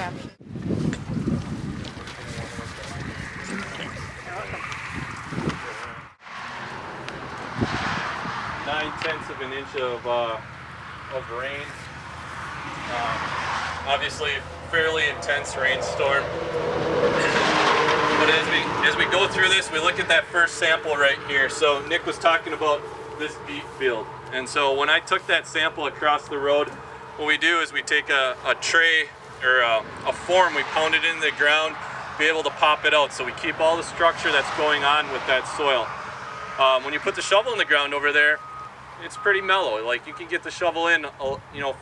grab. 9/10 of an inch of rain. Obviously, fairly intense rainstorm. But as we go through this, we look at that first sample right here. So Nick was talking about this beet field, and so when I took that sample across the road, what we do is we take a tray or a form, we pound it into the ground, be able to pop it out. So we keep all the structure that's going on with that soil. When you put the shovel in the ground over there, it's pretty mellow. Like, you can get the shovel in,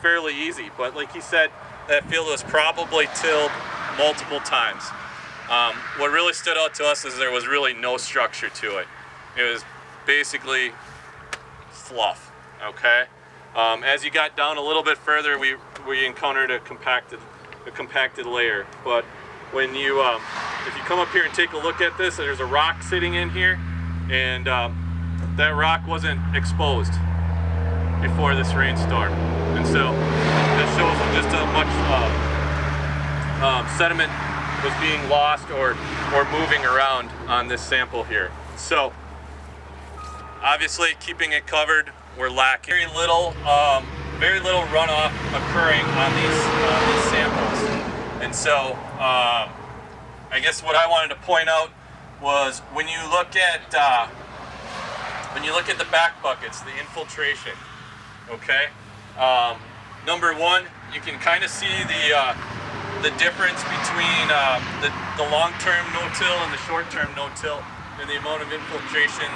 fairly easy. But like he said, that field was probably tilled multiple times. What really stood out to us is there was really no structure to it. It was basically fluff. Okay. As you got down a little bit further, we encountered a compacted layer. But when you, if you come up here and take a look at this, there's a rock sitting in here, and that rock wasn't exposed before this rainstorm, and so that shows just how much sediment was being lost or moving around on this sample here. So obviously, keeping it covered, we're lacking very little runoff occurring on these samples. And so I guess what I wanted to point out was when you look at the back buckets, the infiltration. Okay, number one, you can kind of see the difference between the long-term no-till and the short-term no-till, and the amount of infiltration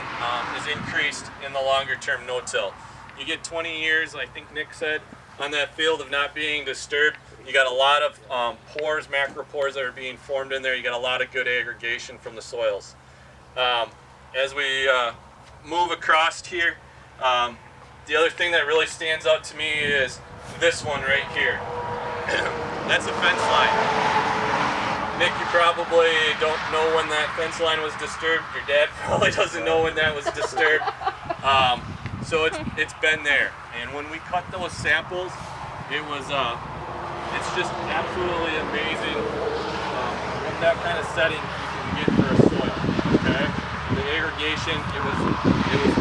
is increased in the longer-term no-till. You get 20 years, I think Nick said, on that field of not being disturbed. You got a lot of pores, macropores that are being formed in there. You got a lot of good aggregation from the soils. As we move across here, the other thing that really stands out to me is this one right here. That's a fence line. Nick, you probably don't know when that fence line was disturbed. Your dad probably doesn't know when that was disturbed. So it's been there. And when we cut those samples, it's just absolutely amazing what that kind of setting you can get for a soil. Okay, the aggregation, it was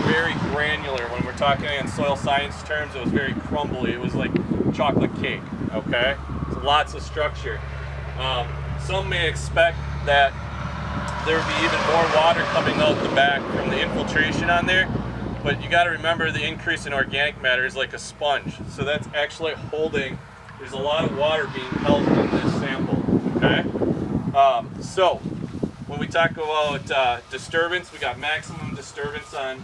very granular. When we're talking in soil science terms, it was very crumbly. It was like chocolate cake. Okay, so lots of structure. Some may expect that there would be even more water coming out the back from the infiltration on there, but you got to remember the increase in organic matter is like a sponge. So that's actually holding. There's a lot of water being held in this sample. Okay, so when we talk about disturbance, we got maximum disturbance on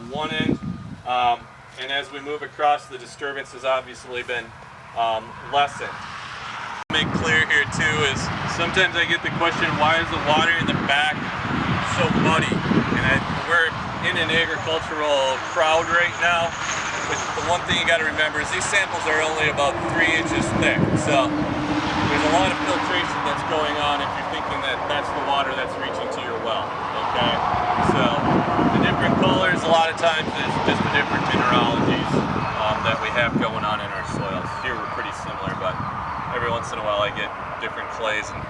one end, and as we move across, the disturbance has obviously been lessened. Make clear here too is sometimes I get the question, why is the water in the back so muddy? And we're in an agricultural crowd right now, but the one thing you got to remember is these samples are only about 3 inches thick, so there's a lot of filtration that's going on if you're thinking that that's the water that's reaching to your well. Okay, so the different colors, a lot of times there's just the different mineralogies that we have going on in our soils. Here we're pretty similar, but every once in a while I get different clays and